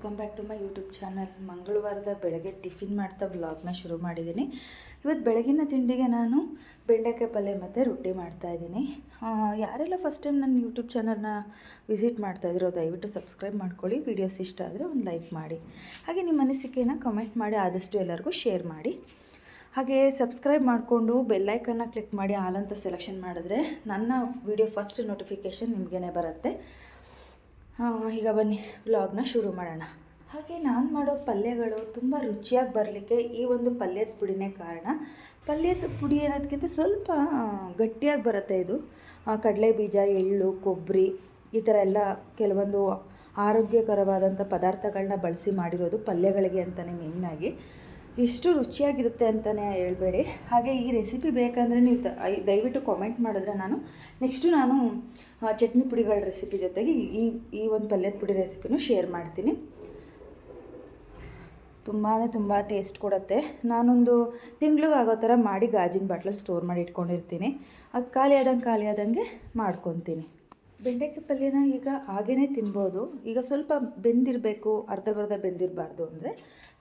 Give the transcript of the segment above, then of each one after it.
Welcome back to my YouTube channel. ಮಂಗಳವಾರದ ಬೆಳಗ್ಗೆ tiffin ಮಾಡ್ತಾ ವ್ಲಾಗ್ನ ಶುರು ಮಾಡಿದ್ದೀನಿ. ಇವತ್ತು ಬೆಳಗಿನ ತಿಂಡಿಗೆ ನಾನು ಬೆಂಡೆಕಾಯಿ ಪಲ್ಯ ಮತ್ತು ರೊಟ್ಟಿ ಮಾಡ್ತಾಯಿದ್ದೀನಿ. ಯಾರೆಲ್ಲ ಫಸ್ಟ್ ಟೈಮ್ ನನ್ನ ಯೂಟ್ಯೂಬ್ ಚಾನಲ್ನ ವಿಸಿಟ್ ಮಾಡ್ತಾಯಿದ್ರು ದಯವಿಟ್ಟು ಸಬ್ಸ್ಕ್ರೈಬ್ ಮಾಡ್ಕೊಳ್ಳಿ. ವೀಡಿಯೋಸ್ ಇಷ್ಟ ಆದರೆ ಒಂದು ಲೈಕ್ ಮಾಡಿ, ಹಾಗೆ ನಿಮ್ಮ ಅನಿಸಿಕೆಯನ್ನು ಕಮೆಂಟ್ ಮಾಡಿ, ಆದಷ್ಟು ಎಲ್ಲರಿಗೂ ಶೇರ್ ಮಾಡಿ. ಹಾಗೆ ಸಬ್ಸ್ಕ್ರೈಬ್ ಮಾಡಿಕೊಂಡು ಬೆಲ್ಲೈಕನ್ನ ಕ್ಲಿಕ್ ಮಾಡಿ ಆಲ್ ಅಂತ ಸೆಲೆಕ್ಷನ್ ಮಾಡಿದ್ರೆ ನನ್ನ ವಿಡಿಯೋ ಫಸ್ಟ್ ನೋಟಿಫಿಕೇಷನ್ ನಿಮಗೇ ಬರುತ್ತೆ. ಈಗ ಬನ್ನಿ ವ್ಲಾಗ್ನ ಶುರು ಮಾಡೋಣ. ಹಾಗೆ ನಾನು ಮಾಡೋ ಪಲ್ಯಗಳು ತುಂಬ ರುಚಿಯಾಗಿ ಬರಲಿಕ್ಕೆ ಈ ಒಂದು ಪಲ್ಯದ ಪುಡಿನೇ ಕಾರಣ. ಪಲ್ಯದ ಪುಡಿ ಅನ್ನೋದಕ್ಕಿಂತ ಸ್ವಲ್ಪ ಗಟ್ಟಿಯಾಗಿ ಬರುತ್ತೆ ಇದು. ಕಡಲೆ ಬೀಜ, ಎಳ್ಳು, ಕೊಬ್ಬರಿ ಈ ಥರ ಎಲ್ಲ ಕೆಲವೊಂದು ಆರೋಗ್ಯಕರವಾದಂಥ ಪದಾರ್ಥಗಳನ್ನ ಬಳಸಿ ಮಾಡಿರೋದು ಪಲ್ಯಗಳಿಗೆ ಅಂತಲೇ ಮೇಯ್ನಾಗಿ. ಎಷ್ಟು ರುಚಿಯಾಗಿರುತ್ತೆ ಅಂತಲೇ ಹೇಳ್ಬೇಡಿ. ಹಾಗೆ ಈ ರೆಸಿಪಿ ಬೇಕಂದರೆ ನೀವು ದಯವಿಟ್ಟು ಕಾಮೆಂಟ್ ಮಾಡಿದ್ರೆ ನಾನು ಚಟ್ನಿ ಪುಡಿಗಳ ರೆಸಿಪಿ ಜೊತೆಗೆ ಈ ಒಂದು ಪಲ್ಯದ ಪುಡಿ ರೆಸಿಪಿನೂ ಶೇರ್ ಮಾಡ್ತೀನಿ. ತುಂಬ ಟೇಸ್ಟ್ ಕೊಡುತ್ತೆ. ನಾನೊಂದು ತಿಂಗ್ಳಿಗೆ ಆಗೋ ಥರ ಮಾಡಿ ಗಾಜಿನ ಬಾಟ್ಲಲ್ಲಿ ಸ್ಟೋರ್ ಮಾಡಿ ಇಟ್ಕೊಂಡಿರ್ತೀನಿ. ಅದು ಖಾಲಿ ಆದಂಗೆ ಮಾಡ್ಕೊತೀನಿ. ಬೆಂಡೆಕಾಯಿ ಪಲ್ಯನ ಈಗ ಹಾಗೇ ತಿನ್ಬೋದು. ಈಗ ಸ್ವಲ್ಪ ಬೆಂದಿರಬೇಕು, ಅರ್ಧ ಬೆಂದಿರಬಾರ್ದು ಅಂದರೆ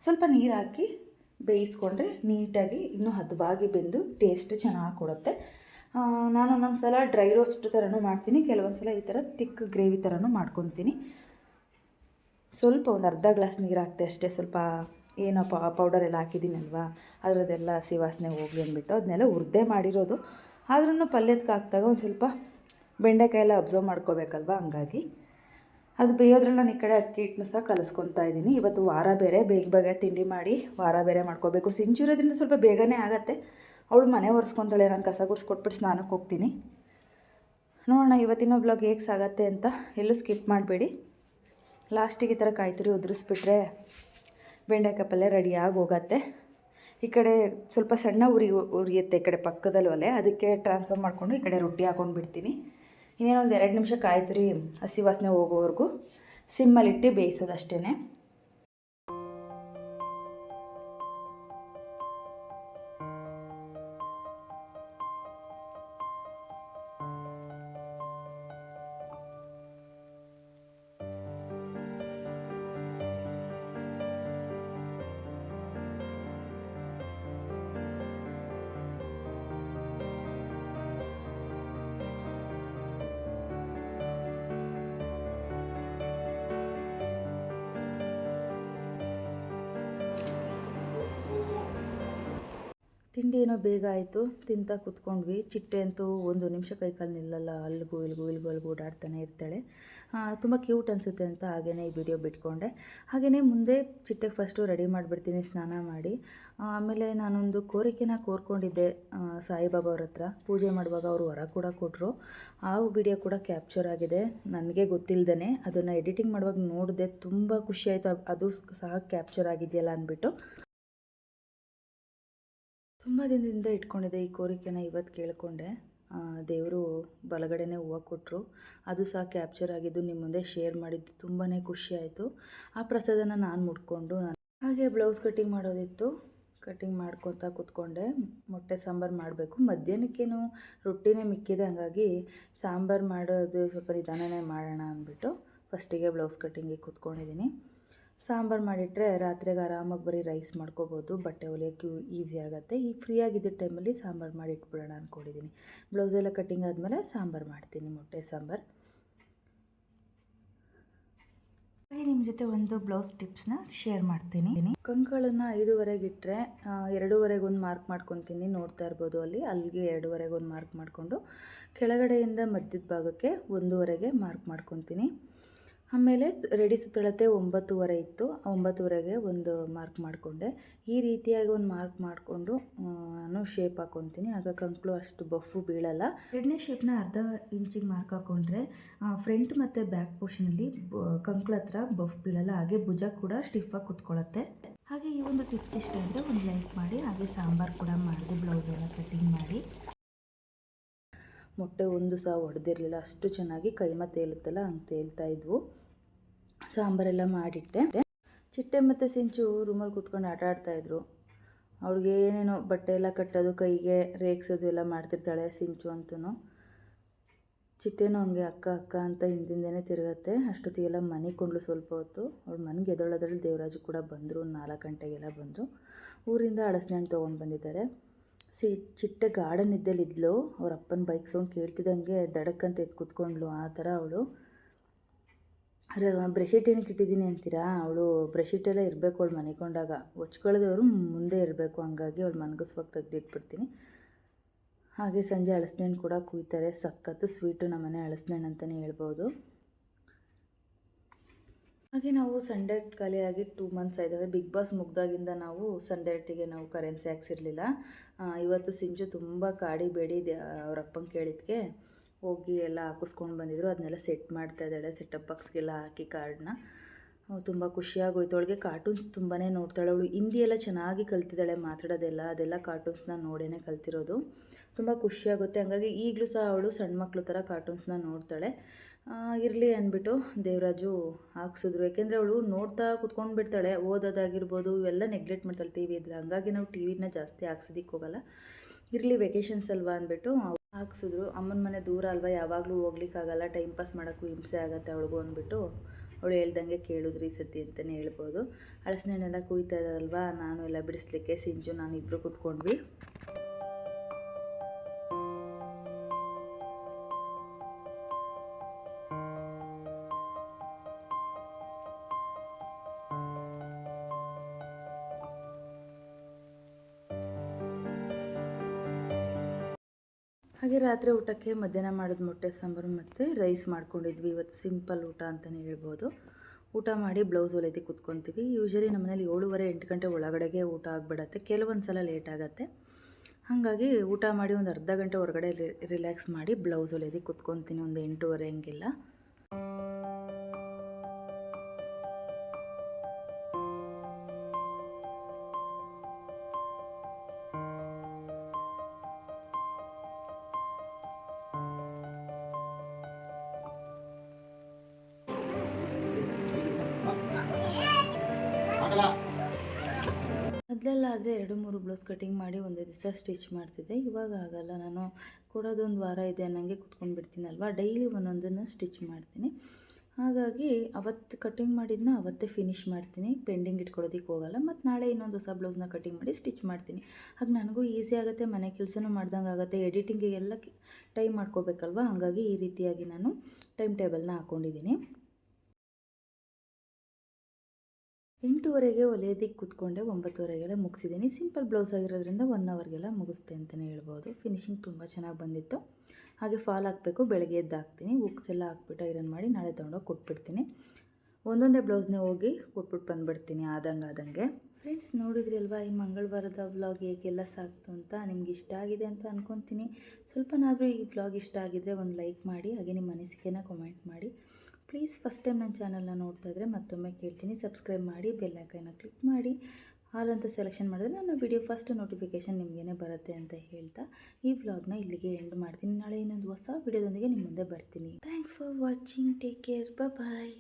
ಸ್ವಲ್ಪ ನೀರು ಹಾಕಿ ಬೇಯಿಸ್ಕೊಂಡ್ರೆ ನೀಟಾಗಿ ಇನ್ನೂ ಹದವಾಗಿ ಬೆಂದು ಟೇಸ್ಟ್ ಚೆನ್ನಾಗಿ ಕೊಡುತ್ತೆ. ನಾನು ಒಂದೊಂದು ಸಲ ಡ್ರೈ ರೋಸ್ಟ್ ಥರನೂ ಮಾಡ್ತೀನಿ, ಕೆಲವೊಂದು ಸಲ ಈ ಥರ ತಿಕ್ ಗ್ರೇವಿ ಥರನೂ ಮಾಡ್ಕೊತೀನಿ. ಸ್ವಲ್ಪ ಒಂದು ಅರ್ಧ ಗ್ಲಾಸ್ ನೀರು ಹಾಕ್ತೆ ಅಷ್ಟೇ. ಸ್ವಲ್ಪ ಏನೋ ಪೌಡರ್ ಎಲ್ಲ ಹಾಕಿದ್ದೀನಲ್ವ, ಅದರದ್ದೆಲ್ಲ ಹಸಿ ವಾಸನೆ ಹೋಗಲಿ ಅಂದ್ಬಿಟ್ಟು ಅದನ್ನೆಲ್ಲ ಹುರಿದೇ ಮಾಡಿರೋದು. ಆದ್ರೂ ಪಲ್ಯಕ್ಕೆ ಹಾಕಿದಾಗ ಒಂದು ಸ್ವಲ್ಪ ಬೆಂಡೆಕಾಯಿ ಎಲ್ಲ ಅಬ್ಸರ್ವ್ ಮಾಡ್ಕೋಬೇಕಲ್ವ, ಹಂಗಾಗಿ ಅದು ಬೇಯೋದ್ರಲ್ಲಿ ನಾನು ಈ ಕಡೆ ಅಕ್ಕಿ ಹಿಟ್ಟನ್ನು ಸಹ ಕಲಿಸ್ಕೊತಾ ಇದ್ದೀನಿ. ಇವತ್ತು ವಾರ ಬೇರೆ, ಬೇಗ ತಿಂಡಿ ಮಾಡಿ ವಾರ ಬೇರೆ ಮಾಡ್ಕೋಬೇಕು. ಸಿಂಚಿರೋದ್ರಿಂದ ಸ್ವಲ್ಪ ಬೇಗನೆ ಆಗುತ್ತೆ. ಅವಳು ಮನೆ ಒರೆಸ್ಕೊತಾಳೆ, ನಾನು ಕಸ ಗುಡಿಸ್ಕೊಟ್ಬಿಟ್ಟು ಸ್ನಾನಕ್ಕೆ ಹೋಗ್ತೀನಿ. ನೋಡೋಣ ಇವತ್ತಿನ ಬ್ಲಾಗ್ ಹೇಗೆ ಸಾಗತ್ತೆ ಅಂತ. ಎಲ್ಲೂ ಸ್ಕಿಪ್ ಮಾಡಬೇಡಿ. ಲಾಸ್ಟಿಗೆ ಈ ಥರ ಕಾಯಿ ತುರಿ ಉದುರಿಸ್ಬಿಟ್ರೆ ಬೆಂಡೆಕಾಯಿ ಪಲ್ಯ ರೆಡಿಯಾಗಿ ಹೋಗತ್ತೆ. ಈ ಕಡೆ ಸ್ವಲ್ಪ ಸಣ್ಣ ಉರಿಯುತ್ತೆ, ಈ ಕಡೆ ಪಕ್ಕದಲ್ಲಿ ಒಲೆ, ಅದಕ್ಕೆ ಟ್ರಾನ್ಸ್ಫರ್ ಮಾಡಿಕೊಂಡು ಈ ಕಡೆ ರೊಟ್ಟಿ ಹಾಕೊಂಡು ಬಿಡ್ತೀನಿ. ಇನ್ನೇನೊಂದು 2 ನಿಮಿಷ ಕಾಯಿ ತುರಿ ಹಸಿ ವಾಸನೆ ಹೋಗೋವರೆಗೂ ಸಿಮ್ಮಲ್ಲಿಟ್ಟು ಬೇಯಿಸೋದಷ್ಟೇ. ತಿಂಡಿ ಏನೋ ಬೇಗ ಆಯಿತು, ತಿಂತಾ ಕೂತ್ಕೊಂಡ್ವಿ. ಚಿಟ್ಟೆ ಅಂತೂ 1 ನಿಮಿಷ ಕೈಕಾಲು ನಿಲ್ಲಲ್ಲ, ಅಲ್ಲಿಗೂ ಇಲ್ಗೂ ಓಡಾಡ್ತಾನೆ ಇರ್ತಾಳೆ. ತುಂಬ ಕ್ಯೂಟ್ ಅನಿಸುತ್ತೆ ಅಂತ ಹಾಗೆಯೇ ಈ ವಿಡಿಯೋ ಬಿಟ್ಕೊಂಡೆ. ಹಾಗೆಯೇ ಮುಂದೆ ಚಿಟ್ಟೆಗೆ ಫಸ್ಟು ರೆಡಿ ಮಾಡಿಬಿಡ್ತೀನಿ ಸ್ನಾನ ಮಾಡಿ. ಆಮೇಲೆ ನಾನೊಂದು ಕೋರಿಕೆನ ಕೋರ್ಕೊಂಡಿದ್ದೆ ಸಾಯಿಬಾಬಾ ಅವ್ರ ಹತ್ರ. ಪೂಜೆ ಮಾಡುವಾಗ ಅವರು ವರ ಕೂಡ ಕೊಟ್ಟರು. ಆ ವಿಡಿಯೋ ಕೂಡ ಕ್ಯಾಪ್ಚರ್ ಆಗಿದೆ ನನಗೆ ಗೊತ್ತಿಲ್ಲದೇ. ಅದನ್ನು ಎಡಿಟಿಂಗ್ ಮಾಡುವಾಗ ನೋಡಿದೆ, ತುಂಬ ಖುಷಿಯಾಯಿತು. ಅದು ಸಹ ಕ್ಯಾಪ್ಚರ್ ಆಗಿದೆಯಲ್ಲ ಅಂದ್ಬಿಟ್ಟು. ತುಂಬ ದಿನದಿಂದ ಇಟ್ಕೊಂಡಿದ್ದೆ ಈ ಕೋರಿಕೆನ, ಇವತ್ತು ಕೇಳಿಕೊಂಡೆ. ದೇವರು ಬಲಗಡೆನೇ ಹೂವು ಕೊಟ್ಟರು. ಅದು ಸಹ ಕ್ಯಾಪ್ಚರ್ ಆಗಿದ್ದು ನಿಮ್ಮ ಮುಂದೆ ಶೇರ್ ಮಾಡಿದ್ದು ತುಂಬಾ ಖುಷಿಯಾಯಿತು. ಆ ಪ್ರಸಾದನ ನಾನು ಮುಟ್ಕೊಂಡು ಹಾಗೆ ಬ್ಲೌಸ್ ಕಟ್ಟಿಂಗ್ ಮಾಡೋದಿತ್ತು. ಕಟ್ಟಿಂಗ್ ಮಾಡ್ಕೊತಾ ಕೂತ್ಕೊಂಡೆ. ಮೊಟ್ಟೆ ಸಾಂಬಾರು ಮಾಡಬೇಕು. ಮಧ್ಯಾಹ್ನಕ್ಕೇನು ರೊಟ್ಟಿನೇ ಮಿಕ್ಕಿದೆ, ಹಾಗಾಗಿ ಸಾಂಬಾರು ಮಾಡೋದು ಸ್ವಲ್ಪ ನಿಧಾನನೇ ಮಾಡೋಣ ಅಂದ್ಬಿಟ್ಟು ಫಸ್ಟಿಗೆ ಬ್ಲೌಸ್ ಕಟ್ಟಿಂಗಿಗೆ ಕೂತ್ಕೊಂಡಿದ್ದೀನಿ. ಸಾಂಬಾರು ಮಾಡಿಟ್ರೆ ರಾತ್ರಿಗೆ ಆರಾಮಾಗಿ ಬರೀ ರೈಸ್ ಮಾಡ್ಕೋಬೋದು, ಬಟ್ಟೆ ಹೊಲಿಯೋಕ್ಕೂ ಈಸಿ ಆಗುತ್ತೆ. ಈಗ ಫ್ರೀ ಆಗಿದ್ದ ಟೈಮಲ್ಲಿ ಸಾಂಬಾರು ಮಾಡಿ ಇಟ್ಬಿಡೋಣ ಅಂದ್ಕೊಂಡಿದ್ದೀನಿ. ಬ್ಲೌಸೆಲ್ಲ ಕಟ್ಟಿಂಗ್ ಆದಮೇಲೆ ಸಾಂಬಾರು ಮಾಡ್ತೀನಿ, ಮೊಟ್ಟೆ ಸಾಂಬಾರು. ಹಾಗೆ ನಿಮ್ಮ ಜೊತೆ ಒಂದು ಬ್ಲೌಸ್ ಟಿಪ್ಸ್ನ ಶೇರ್ ಮಾಡ್ತೀನಿ. ಕಂಕಳನ್ನು 5:30ಗೆ ಇಟ್ಟರೆ 2:30ಗೆ ಒಂದು ಮಾರ್ಕ್ ಮಾಡ್ಕೊತೀನಿ. ನೋಡ್ತಾ ಇರ್ಬೋದು ಅಲ್ಲಿಗೆ 2:30ಗೆ ಒಂದು ಮಾರ್ಕ್ ಮಾಡಿಕೊಂಡು ಕೆಳಗಡೆಯಿಂದ ಮಧ್ಯದ ಭಾಗಕ್ಕೆ 1:30ಗೆ ಮಾರ್ಕ್ ಮಾಡ್ಕೊತೀನಿ. ಆಮೇಲೆ ರೆಡಿ ಸುತ್ತಳತೆ 9:30 ಇತ್ತು, 9:30ಗೆ ಒಂದು ಮಾರ್ಕ್ ಮಾಡಿಕೊಂಡೆ. ಈ ರೀತಿಯಾಗಿ ಒಂದು ಮಾರ್ಕ್ ಮಾಡಿಕೊಂಡು ನಾನು ಶೇಪ್ ಹಾಕ್ಕೊತೀನಿ. ಆಗ ಕಂಕಳು ಅಷ್ಟು ಬಫ್ಫು ಬೀಳಲ್ಲ. ಎರಡನೇ ಶೇಪ್ನ ಅರ್ಧ ಇಂಚಿಗೆ ಮಾರ್ಕ್ ಹಾಕ್ಕೊಂಡ್ರೆ ಫ್ರಂಟ್ ಮತ್ತು ಬ್ಯಾಕ್ ಪೋರ್ಷನಲ್ಲಿ ಕಂಕಳ ಹತ್ರ ಬಫ್ ಬೀಳಲ್ಲ. ಹಾಗೆ ಭುಜ ಕೂಡ ಸ್ಟಿಫಾಗಿ ಕುತ್ಕೊಳ್ಳುತ್ತೆ. ಹಾಗೆ ಈ ಒಂದು ಟಿಪ್ಸ್ ಇಷ್ಟ ಅಂದರೆ ಒಂದು ಲೈಕ್ ಮಾಡಿ. ಹಾಗೆ ಸಾಂಬಾರು ಕೂಡ ಮಾಡಿದೆ, ಬ್ಲೌಸ್ ಎಲ್ಲ ಕಟ್ಟಿಂಗ್ ಮಾಡಿ. ಮೊಟ್ಟೆ ಒಂದು ಸಹ ಒಡೆದಿರಲಿಲ್ಲ, ಅಷ್ಟು ಚೆನ್ನಾಗಿ ಕೈಮ ತೇಲುತ್ತಲ್ಲ ಹಂಗೆ ತೇಲ್ತಾ ಇದ್ವು. ಸಾಂಬಾರೆಲ್ಲ ಮಾಡಿಟ್ಟೆ. ಚಿಟ್ಟೆ ಮತ್ತು ಸಿಂಚು ರೂಮಲ್ಲಿ ಕೂತ್ಕೊಂಡು ಆಟ ಆಡ್ತಾಯಿದ್ರು. ಅವಳಿಗೆ ಏನೇನೋ ಬಟ್ಟೆ ಎಲ್ಲ ಕಟ್ಟೋದು, ಕೈಗೆ ರೇಗಿಸೋದು ಎಲ್ಲ ಮಾಡ್ತಿರ್ತಾಳೆ ಸಿಂಚು ಅಂತೂ. ಚಿಟ್ಟೆನೂ ಹಂಗೆ ಅಕ್ಕ ಅಕ್ಕ ಅಂತ ಹಿಂದಿಂದೇ ತಿರುಗತ್ತೆ. ಅಷ್ಟೊತ್ತಿಗೆಲ್ಲ ಮನೆ ಕೊಂಡ್ಲು ಸ್ವಲ್ಪ ಹೊತ್ತು. ಅವಳು ಮನೆಗೆ ಎದ್ದೊಳೋದ್ರಲ್ಲಿ ದೇವರಾಜು ಕೂಡ ಬಂದರು. 4 ಗಂಟೆಗೆಲ್ಲ ಬಂದರು. ಊರಿಂದ ಹಲಸಿನ ಹಣ್ಣು ತೊಗೊಂಡು ಬಂದಿದ್ದಾರೆ. ಚಿಟ್ಟೆ ಗಾರ್ಡನ್ ಇದ್ದಲ್ಲಿದ್ಲು. ಅವ್ರ ಅಪ್ಪನ ಬೈಕ್ ಸೌಂಡ್ ಕೇಳ್ತಿದ್ದಂಗೆ ದಡಕ್ಕಂತ ಎದ್ದು ಕೂತ್ಕೊಂಡ್ಲು. ಆ ಥರ ಅವಳು. ಬ್ರೆಶೀಟ್ ಏನಕ್ಕೆ ಇಟ್ಟಿದ್ದೀನಿ ಅಂತೀರಾ? ಅವಳು ಬ್ರೆಶೀಟೆಲ್ಲ ಇರಬೇಕು ಅವಳು ಮನೆಕೊಂಡಾಗ. ಹೊಚ್ಕೊಳ್ಳೋದವರು ಮುಂದೆ ಇರಬೇಕು. ಹಂಗಾಗಿ ಅವಳು ಮನಗಿಸುವಾಗ ತೆಗೆದಿಟ್ಬಿಡ್ತೀನಿ. ಹಾಗೆ ಸಂಜೆ ಹಲಸಿನ ಹಣ್ಣು ಕೂಡ ಕುಯ್ತಾರೆ. ಸಖತ್ತು ಸ್ವೀಟು ನಮ್ಮನೆ ಹಲಸಿನ ಹಣ್ಣು ಅಂತಲೇ ಹೇಳ್ಬೋದು. ಹಾಗೆ ನಾವು ಸಂಡೇ ಖಾಲಿಯಾಗಿ 2 ಮಂತ್ಸ್ ಆಯಿತು. ಬಿಗ್ ಬಾಸ್ ಮುಗ್ದಾಗಿಂದ ನಾವು ಸಂಡೇಟಿಗೆ ನಾವು ಕರೆನ್ಸಿ ಹಾಕ್ಸಿರ್ಲಿಲ್ಲ. ಇವತ್ತು ಸಿಂಜು ತುಂಬ ಕಾಡಿ ಬೇಡಿ ಅವ್ರ ಅಪ್ಪನ ಕೇಳಿದ್ಕೆ ಹೋಗಿ ಎಲ್ಲ ಹಾಕಿಸ್ಕೊಂಡು ಬಂದಿದ್ರು. ಅದನ್ನೆಲ್ಲ ಸೆಟ್ ಮಾಡ್ತಾ ಇದ್ದಾಳೆ. ಸೆಟಪ್ ಬಾಕ್ಸ್ಗೆಲ್ಲ ಹಾಕಿ ಕಾರ್ಡ್ನ. ತುಂಬ ಖುಷಿಯಾಗೋಯ್ತು. ಅವಳಿಗೆ ಕಾರ್ಟೂನ್ಸ್ ತುಂಬಾ ನೋಡ್ತಾಳೆ. ಅವಳು ಹಿಂದಿ ಎಲ್ಲ ಚೆನ್ನಾಗಿ ಕಲ್ತಿದ್ದಾಳೆ. ಮಾತಾಡೋದೆಲ್ಲ ಅದೆಲ್ಲ ಕಾರ್ಟೂನ್ಸ್ನ ನೋಡೇ ಕಲ್ತಿರೋದು. ತುಂಬ ಖುಷಿಯಾಗುತ್ತೆ. ಹಂಗಾಗಿ ಈಗಲೂ ಸಹ ಅವಳು ಸಣ್ಣ ಮಕ್ಕಳು ಥರ ಕಾರ್ಟೂನ್ಸ್ನ ನೋಡ್ತಾಳೆ. ಇರಲಿ ಅಂದ್ಬಿಟ್ಟು ದೇವರಾಜು ಹಾಕ್ಸಿದ್ರು. ಯಾಕೆಂದರೆ ಅವಳು ನೋಡ್ತಾ ಕುತ್ಕೊಂಡು ಬಿಡ್ತಾಳೆ. ಓದೋದಾಗಿರ್ಬೋದು ಇವೆಲ್ಲ ನೆಗ್ಲೆಕ್ಟ್ ಮಾಡ್ತಾಳೆ ಟಿ ವಿ ಇದ್ದರೆ. ಹಂಗಾಗಿ ನಾವು ಟಿ ವಿನ ಜಾಸ್ತಿ ಹಾಕ್ಸೋದಕ್ಕೆ ಹೋಗಲ್ಲ. ಇರಲಿ ವೆಕೇಷನ್ಸ್ ಅಲ್ವಾ ಅಂದ್ಬಿಟ್ಟು ಹಾಕ್ಸಿದ್ರು. ಅಮ್ಮನ ಮನೆ ದೂರ ಅಲ್ವಾ, ಯಾವಾಗಲೂ ಹೋಗ್ಲಿಕ್ಕಾಗಲ್ಲ, ಟೈಮ್ ಪಾಸ್ ಮಾಡೋಕ್ಕೂ ಹಿಂಸೆ ಆಗುತ್ತೆ ಅವಳಿಗೂ ಅಂದ್ಬಿಟ್ಟು ಅವಳು ಹೇಳ್ದಂಗೆ ಕೇಳಿದ್ರಿ ಈ ಸತಿ ಅಂತಲೇ ಹೇಳ್ಬೋದು. ಹಲಸಿನ ಹಣ್ಣೆಲ್ಲ ಕುಯ್ತಾ ಇದ್ದಾರಲ್ವ, ನಾನು ಎಲ್ಲ ಬಿಡಿಸ್ಲಿಕ್ಕೆ ಸಿಂಜು ನಾನು ಇಬ್ಬರು ಕೂತ್ಕೊಂಡ್ವಿ. ಹಾಗೆ ರಾತ್ರಿ ಊಟಕ್ಕೆ ಮಧ್ಯಾಹ್ನ ಮಾಡಿದ ಮೊಟ್ಟೆ ಸಾಂಬಾರು ಮತ್ತು ರೈಸ್ ಮಾಡ್ಕೊಂಡಿದ್ವಿ. ಇವತ್ತು ಸಿಂಪಲ್ ಊಟ ಅಂತಲೇ ಹೇಳ್ಬೋದು. ಊಟ ಮಾಡಿ ಬ್ಲೌಸ್ ಹೊಲಿಯೋದಕ್ಕೆ ಕೂತ್ಕೊತೀವಿ. ಯೂಶ್ವಲಿ ನಮ್ಮನೇಲಿ 7:30 8 ಗಂಟೆ ಒಳಗಡೆಗೆ ಊಟ ಆಗಿಬಿಡತ್ತೆ. ಕೆಲವೊಂದು ಸಲ ಲೇಟ್ ಆಗುತ್ತೆ. ಹಾಗಾಗಿ ಊಟ ಮಾಡಿ ಒಂದು ಅರ್ಧ ಗಂಟೆ ಹೊರಗಡೆ ರಿಲ್ಯಾಕ್ಸ್ ಮಾಡಿ ಬ್ಲೌಸ್ ಹೊಲಿಯೋದಕ್ಕೆ ಕೂತ್ಕೊತೀನಿ. ಒಂದು 8:30 ಹಂಗೆಲ್ಲ. ಮೊದಲೆಲ್ಲ ಆದರೆ 2-3 ಬ್ಲೌಸ್ ಕಟಿಂಗ್ ಮಾಡಿ ಒಂದೇ ದಿವಸ ಸ್ಟಿಚ್ ಮಾಡ್ತಿದ್ದೆ. ಇವಾಗ ಆಗಲ್ಲ. ನಾನು ಕೊಡೋದೊಂದು ವಾರ ಇದೆ ಅನ್ನಂಗೆ ಕುತ್ಕೊಂಡು ಬಿಡ್ತೀನಲ್ವ, ಡೈಲಿ ಒಂದೊಂದನ್ನು ಸ್ಟಿಚ್ ಮಾಡ್ತೀನಿ. ಹಾಗಾಗಿ ಅವತ್ತು ಕಟಿಂಗ್ ಮಾಡಿದ್ದನ್ನ ಅವತ್ತೇ ಫಿನಿಷ್ ಮಾಡ್ತೀನಿ. ಪೆಂಡಿಂಗ್ ಇಟ್ಕೊಳ್ಳೋದಕ್ಕೆ ಹೋಗಲ್ಲ. ಮತ್ತು ನಾಳೆ ಇನ್ನೊಂದು ಹೊಸ ಬ್ಲೌಸ್ನ ಕಟಿಂಗ್ ಮಾಡಿ ಸ್ಟಿಚ್ ಮಾಡ್ತೀನಿ. ಹಾಗೆ ನನಗೂ ಈಸಿ ಆಗುತ್ತೆ, ಮನೆ ಕೆಲಸನೂ ಮಾಡ್ದಂಗೆ ಆಗುತ್ತೆ, ಎಡಿಟಿಂಗಿಗೆಲ್ಲ ಟೈಮ್ ಮಾಡ್ಕೋಬೇಕಲ್ವ. ಹಾಗಾಗಿ ಈ ರೀತಿಯಾಗಿ ನಾನು ಟೈಮ್ ಟೇಬಲ್ನ ಹಾಕ್ಕೊಂಡಿದ್ದೀನಿ. 8:30ಗೆ ಹೊಲಿಯೋದಕ್ಕೆ ಕೂತ್ಕೊಂಡೆ. 9:30ಗೆಲ್ಲ ಮುಗಿಸಿದ್ದೀನಿ. ಸಿಂಪಲ್ ಬ್ಲೌಸ್ ಆಗಿರೋದ್ರಿಂದ 1 ಅವರ್ಗೆಲ್ಲ ಮುಗಿಸ್ತೆ ಅಂತಲೇ ಹೇಳ್ಬೋದು. ಫಿನಿಶಿಂಗ್ ತುಂಬ ಚೆನ್ನಾಗಿ ಬಂದಿತ್ತು. ಹಾಗೆ ಫಾಲ್ ಹಾಕಬೇಕು. ಬೆಳಗ್ಗೆ ಎದ್ದು ಹಾಕ್ತೀನಿ. ಹುಕ್ಸ್ ಎಲ್ಲ ಹಾಕ್ಬಿಟ್ಟು ಐರನ್ ಮಾಡಿ ನಾಳೆ ತೊಗೊಂಡೋಗಿ ಕೊಟ್ಬಿಡ್ತೀನಿ. ಒಂದೊಂದೇ ಬ್ಲೌಸ್ನೇ ಹೋಗಿ ಕೊಟ್ಬಿಟ್ಟು ಬಂದುಬಿಡ್ತೀನಿ ಆದಂಗೆ. ಫ್ರೆಂಡ್ಸ್, ನೋಡಿದ್ರಿ ಅಲ್ವಾ ಈ ಮಂಗಳವಾರದ ವ್ಲಾಗ್ ಹೇಗೆಲ್ಲ ಸಾಕ್ತು ಅಂತ. ನಿಮ್ಗೆ ಇಷ್ಟ ಆಗಿದೆ ಅಂತ ಅಂದ್ಕೊತೀನಿ. ಸ್ವಲ್ಪನಾದರೂ ಈ ವ್ಲಾಗ್ ಇಷ್ಟ ಆಗಿದ್ದರೆ ಒಂದು ಲೈಕ್ ಮಾಡಿ. ಹಾಗೆ ನಿಮ್ಮ ಅನಿಸಿಕೆನ ಕಮೆಂಟ್ ಮಾಡಿ. ಪ್ಲೀಸ್ ಫಸ್ಟ್ ಟೈಮ್ ನನ್ನ ಚಾನಲ್ನ ನೋಡ್ತಾ ಇದ್ದರೆ ಮತ್ತೊಮ್ಮೆ ಕೇಳ್ತೀನಿ, ಸಬ್ಸ್ಕ್ರೈಬ್ ಮಾಡಿ, ಬೆಲ್ ಐಕಾನ್ನ ಕ್ಲಿಕ್ ಮಾಡಿ. ಆಲ್ ಅಂತ ಸೆಲೆಕ್ಷನ್ ಮಾಡಿದ್ರೆ ನನ್ನ ವಿಡಿಯೋ ಫಸ್ಟ್ ನೋಟಿಫಿಕೇಷನ್ ನಿಮಗೇ ಬರುತ್ತೆ ಅಂತ ಹೇಳ್ತಾ ಈ ವ್ಲಾಗ್ನ ಇಲ್ಲಿಗೆ ಎಂಡ್ ಮಾಡ್ತೀನಿ. ನಾಳೆ ಇನ್ನೊಂದು ಹೊಸ ವಿಡಿಯೋದೊಂದಿಗೆ ನಿಮ್ಮ ಮುಂದೆ ಬರ್ತೀನಿ. Thanks for watching. Take care. Bye.